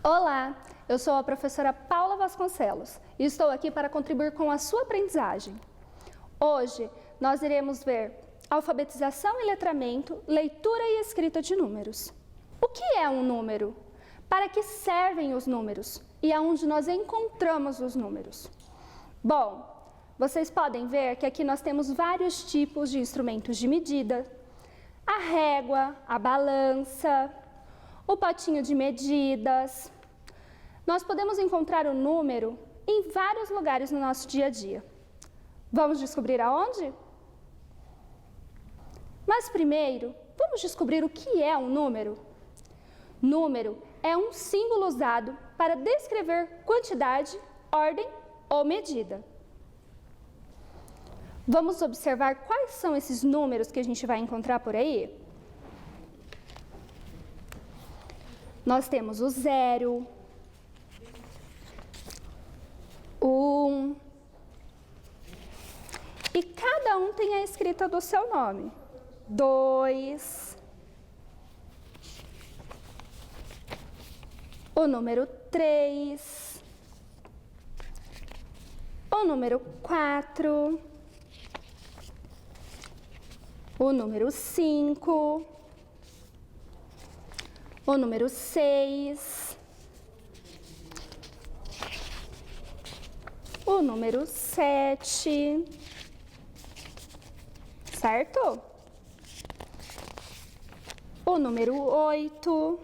Olá, eu sou a professora Paula Vasconcelos e estou aqui para contribuir com a sua aprendizagem. Hoje nós iremos ver alfabetização e letramento, leitura e escrita de números. O que é um número? Para que servem os números? E aonde nós encontramos os números? Bom, vocês podem ver que aqui nós temos vários tipos de instrumentos de medida. A régua, a balança, o potinho de medidas. Nós podemos encontrar o número em vários lugares no nosso dia a dia. Vamos descobrir aonde? Mas primeiro, vamos descobrir o que é um número? Número é um símbolo usado para descrever quantidade, ordem ou medida. Vamos observar quais são esses números que a gente vai encontrar por aí? Nós temos o 0, o 1, e cada um tem a escrita do seu nome. 2, o número 3, o número 4, o número 5, o número 6, o número 7, certo? O número 8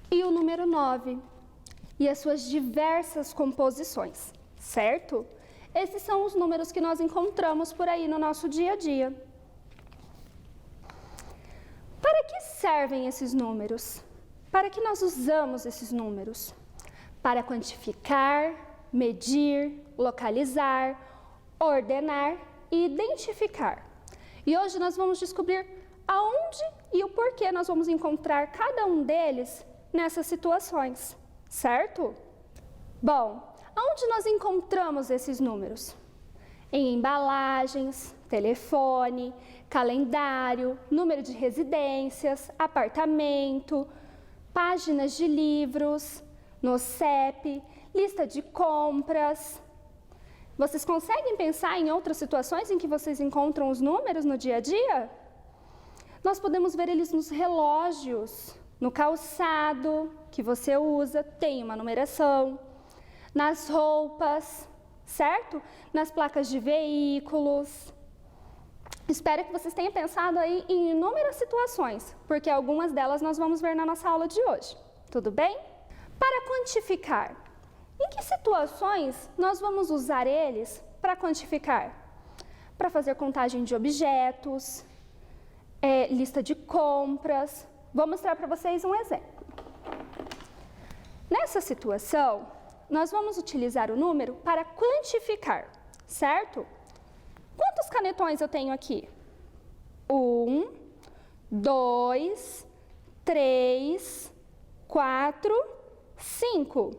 e o número 9 e as suas diversas composições, certo? Esses são os números que nós encontramos por aí no nosso dia a dia. Para que servem esses números? Para que nós usamos esses números? Para quantificar, medir, localizar, ordenar e identificar. E hoje nós vamos descobrir aonde e o porquê nós vamos encontrar cada um deles nessas situações, certo? Bom, aonde nós encontramos esses números? Em embalagens, telefone, calendário, número de residências, apartamento, páginas de livros, no CEP, lista de compras. Vocês conseguem pensar em outras situações em que vocês encontram os números no dia a dia? Nós podemos ver eles nos relógios, no calçado que você usa, tem uma numeração, nas roupas, certo? Nas placas de veículos. Espero que vocês tenham pensado aí em inúmeras situações, porque algumas delas nós vamos ver na nossa aula de hoje. Tudo bem? Para quantificar, em que situações nós vamos usar eles para quantificar? Para fazer contagem de objetos, lista de compras. Vou mostrar para vocês um exemplo. Nessa situação, nós vamos utilizar o número para quantificar, certo? Quantos canetões eu tenho aqui? 1, 2, 3, 4, 5.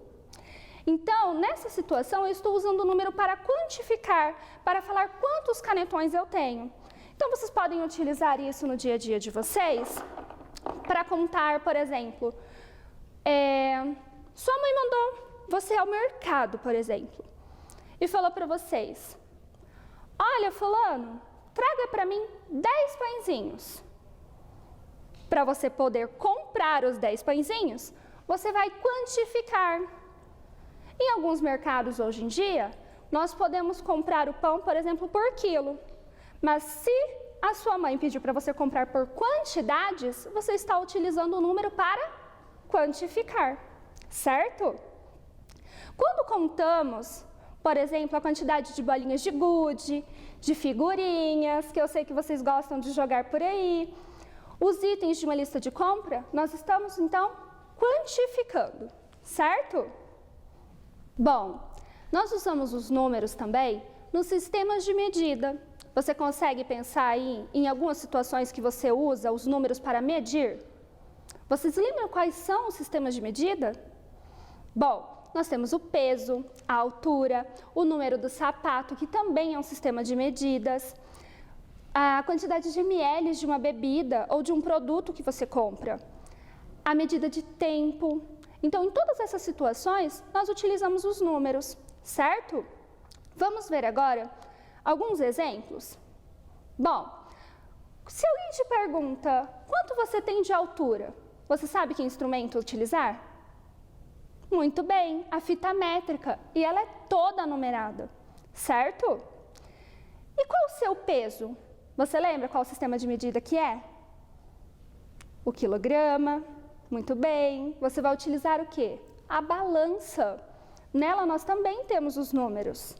Então, nessa situação, eu estou usando o número para quantificar, para falar quantos canetões eu tenho. Então, vocês podem utilizar isso no dia a dia de vocês para contar, por exemplo, sua mãe mandou você ao mercado, por exemplo, e falou para vocês: olha, fulano, traga para mim 10 pãezinhos. Para você poder comprar os 10 pãezinhos, você vai quantificar. Em alguns mercados hoje em dia, nós podemos comprar o pão, por exemplo, por quilo. Mas se a sua mãe pediu para você comprar por quantidades, você está utilizando o número para quantificar, certo? Quando contamos, por exemplo, a quantidade de bolinhas de gude, de figurinhas, que eu sei que vocês gostam de jogar por aí, os itens de uma lista de compra, nós estamos, então, quantificando, certo? Bom, nós usamos os números também nos sistemas de medida. Você consegue pensar aí em algumas situações que você usa os números para medir? Vocês lembram quais são os sistemas de medida? Bom, nós temos o peso, a altura, o número do sapato, que também é um sistema de medidas, a quantidade de ml de uma bebida ou de um produto que você compra, a medida de tempo. Então, em todas essas situações, nós utilizamos os números, certo? Vamos ver agora alguns exemplos. Bom, se alguém te pergunta quanto você tem de altura, você sabe que instrumento utilizar? Muito bem, a fita métrica, e ela é toda numerada, certo? E qual o seu peso? Você lembra qual o sistema de medida que é? O quilograma. Muito bem. Você vai utilizar o quê? A balança. Nela nós também temos os números.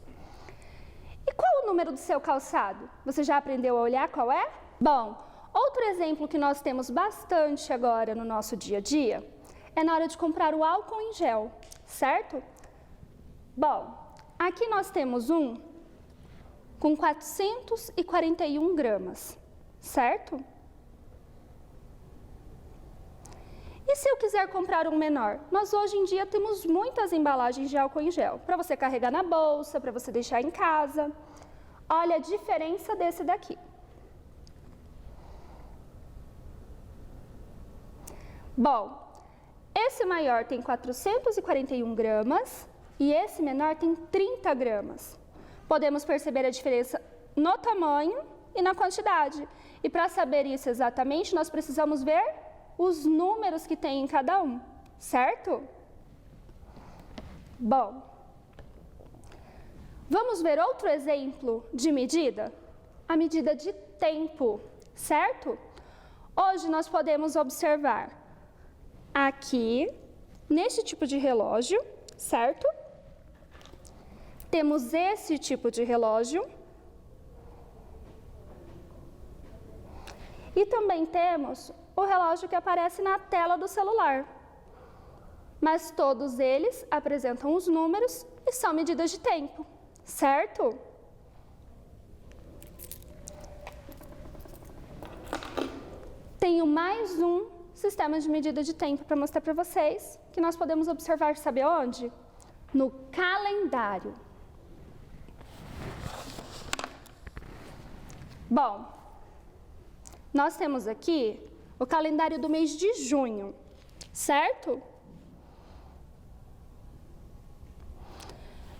E qual o número do seu calçado? Você já aprendeu a olhar qual é? Bom, outro exemplo que nós temos bastante agora no nosso dia a dia é na hora de comprar o álcool em gel, certo? Bom, aqui nós temos um com 441 gramas, certo? E se eu quiser comprar um menor? Nós hoje em dia temos muitas embalagens de álcool em gel, para você carregar na bolsa, para você deixar em casa. Olha a diferença desse daqui. Bom, esse maior tem 441 gramas e esse menor tem 30 gramas. Podemos perceber a diferença no tamanho e na quantidade. E para saber isso exatamente, nós precisamos ver os números que tem em cada um, certo? Bom, vamos ver outro exemplo de medida? A medida de tempo, certo? Hoje nós podemos observar aqui, neste tipo de relógio, certo? Temos esse tipo de relógio. E também temos o relógio que aparece na tela do celular. Mas todos eles apresentam os números e são medidas de tempo, certo? Tenho mais um sistema de medida de tempo para mostrar para vocês, que nós podemos observar, sabe onde? No calendário. Bom, nós temos aqui o calendário do mês de junho, certo?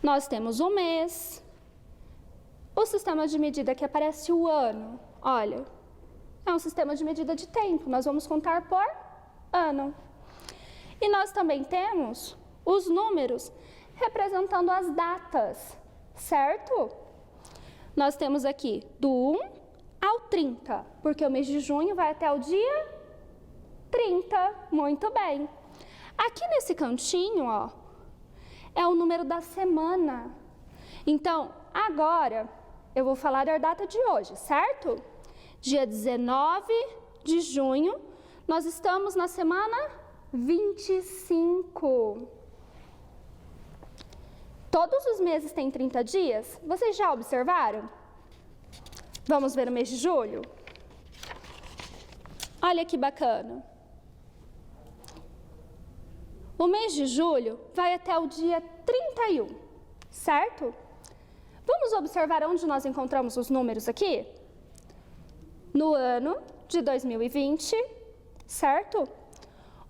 Nós temos o mês, o sistema de medida que aparece o ano. Olha, é um sistema de medida de tempo, nós vamos contar por ano. E nós também temos os números representando as datas, certo? Nós temos aqui do 1 ao 30, porque o mês de junho vai até o dia 30, muito bem. Aqui nesse cantinho, ó, é o número da semana. Então, agora, eu vou falar a data de hoje, certo? Dia 19 de junho, nós estamos na semana 25. Todos os meses têm 30 dias? Vocês já observaram? Vamos ver o mês de julho? Olha que bacana. O mês de julho vai até o dia 31, certo? Vamos observar onde nós encontramos os números aqui? No ano de 2020, certo?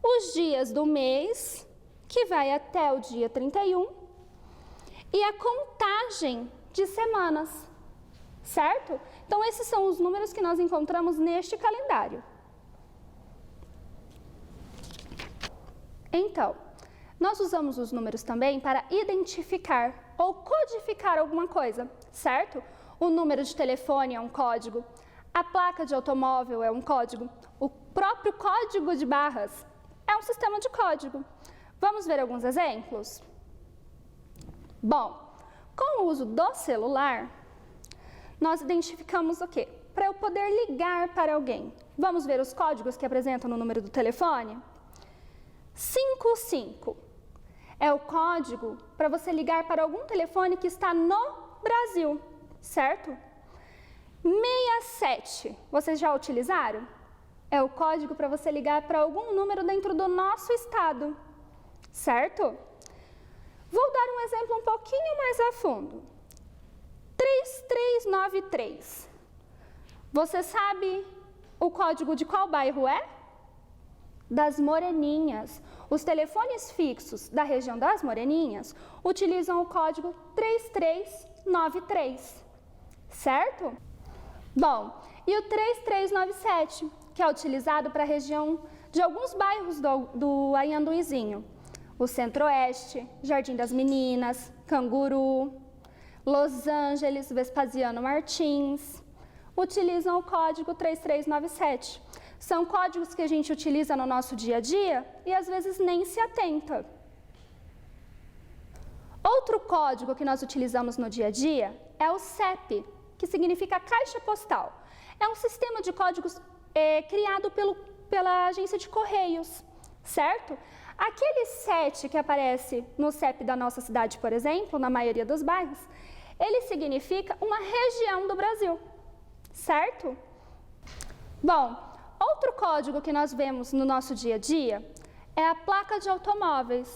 Os dias do mês, que vai até o dia 31, e a contagem de semanas, certo? Então, esses são os números que nós encontramos neste calendário. Então, nós usamos os números também para identificar ou codificar alguma coisa, certo? O número de telefone é um código, a placa de automóvel é um código, o próprio código de barras é um sistema de código. Vamos ver alguns exemplos? Bom, com o uso do celular, nós identificamos o quê? Para eu poder ligar para alguém. Vamos ver os códigos que apresentam no número do telefone? 55 é o código para você ligar para algum telefone que está no Brasil, certo? 67, vocês já utilizaram? É o código para você ligar para algum número dentro do nosso estado, certo? Vou dar um exemplo um pouquinho mais a fundo. 3393. Você sabe o código de qual bairro é? das Moreninhas. Os telefones fixos da região das Moreninhas utilizam o código 3393, certo? Bom, e o 3397, que é utilizado para a região de alguns bairros do Anhanduizinho. O Centro-Oeste, Jardim das Meninas, Canguru, Los Angeles, Vespasiano Martins, utilizam o código 3397. São códigos que a gente utiliza no nosso dia a dia e às vezes nem se atenta. Outro código que nós utilizamos no dia a dia é o CEP, que significa Caixa Postal. É um sistema de códigos criado pela agência de Correios, certo? Aquele 7 que aparece no CEP da nossa cidade, por exemplo, na maioria dos bairros, ele significa uma região do Brasil, certo? Bom, outro código que nós vemos no nosso dia a dia é a placa de automóveis.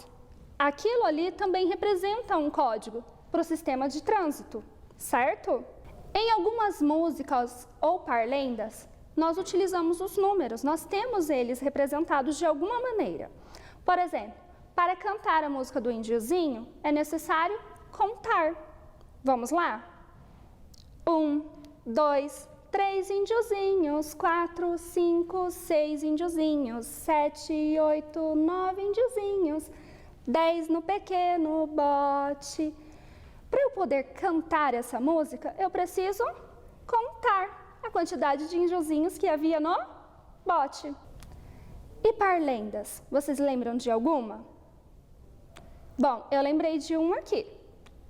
Aquilo ali também representa um código para o sistema de trânsito, certo? Em algumas músicas ou parlendas, nós utilizamos os números, nós temos eles representados de alguma maneira. Por exemplo, para cantar a música do Indiozinho, é necessário contar. Vamos lá? 1, 2, 3 indiozinhos, 4, 5, 6 indiozinhos, 7, 8, 9 indiozinhos, 10 no pequeno bote. Para eu poder cantar essa música, eu preciso contar a quantidade de indiozinhos que havia no bote. E parlendas, vocês lembram de alguma? Bom, eu lembrei de uma aqui.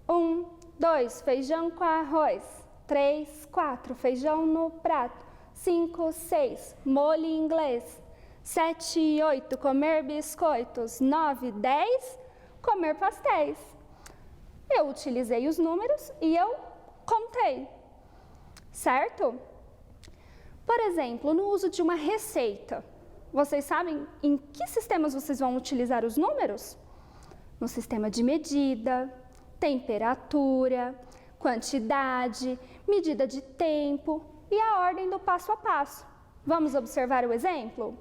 1, 2, feijão com arroz. 3, 4, feijão no prato. 5, 6, molho inglês. 7, 8, comer biscoitos. 9, 10, comer pastéis. Eu utilizei os números e eu contei, certo? Por exemplo, no uso de uma receita, vocês sabem em que sistemas vocês vão utilizar os números? No sistema de medida, temperatura, quantidade, medida de tempo e a ordem do passo a passo. Vamos observar o exemplo?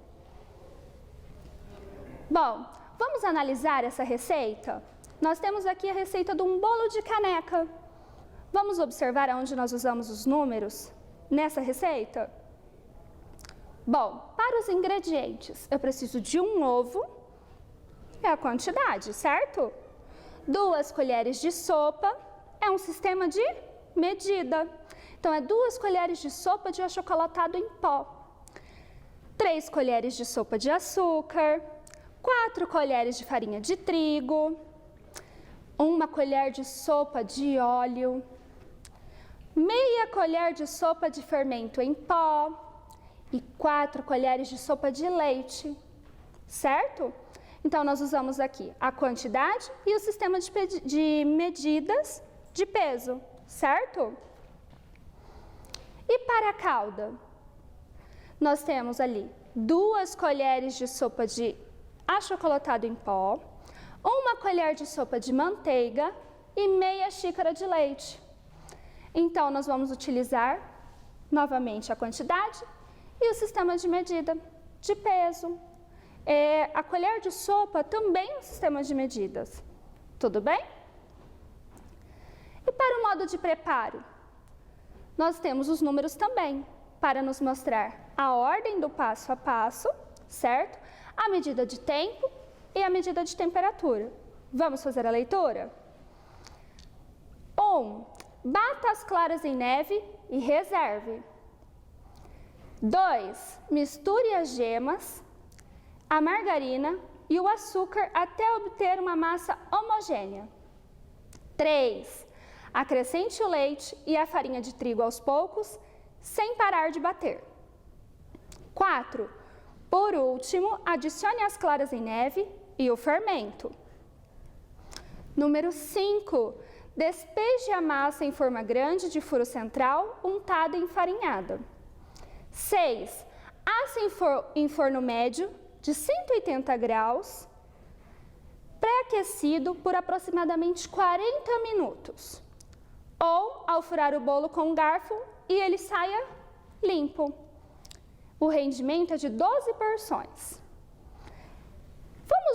Bom, vamos analisar essa receita? Nós temos aqui a receita de um bolo de caneca. Vamos observar onde nós usamos os números nessa receita? Bom, para os ingredientes, eu preciso de um ovo, é a quantidade, certo? 2 colheres de sopa, é um sistema de medida. Então, é 2 colheres de sopa de achocolatado em pó. 3 colheres de sopa de açúcar, 4 colheres de farinha de trigo, 1 colher de sopa de óleo, meia colher de sopa de fermento em pó e 4 colheres de sopa de leite, certo? Então, nós usamos aqui a quantidade e o sistema de medidas de peso, certo? E para a calda? Nós temos ali 2 colheres de sopa de achocolatado em pó, 1 colher de sopa de manteiga e meia xícara de leite. Então, nós vamos utilizar novamente a quantidade e o sistema de medida de peso. A colher de sopa também é um sistema de medidas. Tudo bem? E para o modo de preparo? Nós temos os números também, para nos mostrar a ordem do passo a passo, certo? A medida de tempo e a medida de temperatura. Vamos fazer a leitura? 1. Bata as claras em neve e reserve. 2. Misture as gemas, a margarina e o açúcar até obter uma massa homogênea. 3. Acrescente o leite e a farinha de trigo aos poucos, sem parar de bater. 4. Por último, adicione as claras em neve e o fermento. Número 5. Despeje a massa em forma grande de furo central, untada e enfarinhada. 6. Asse em forno médio de 180 graus, pré-aquecido por aproximadamente 40 minutos. Ou ao furar o bolo com um garfo e ele saia limpo. O rendimento é de 12 porções.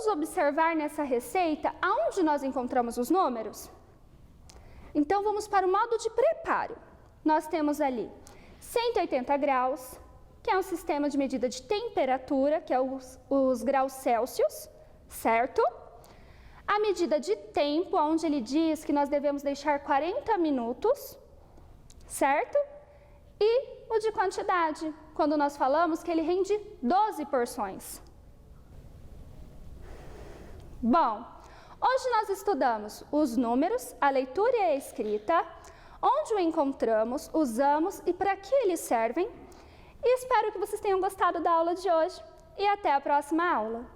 vamos observar nessa receita aonde nós encontramos os números? Então, vamos para o modo de preparo. Nós temos ali 180 graus, que é um sistema de medida de temperatura, que é os graus Celsius, certo? A medida de tempo, onde ele diz que nós devemos deixar 40 minutos, certo? E o de quantidade, quando nós falamos que ele rende 12 porções. Bom, hoje nós estudamos os números, a leitura e a escrita, onde o encontramos, usamos e para que eles servem. E espero que vocês tenham gostado da aula de hoje e até a próxima aula.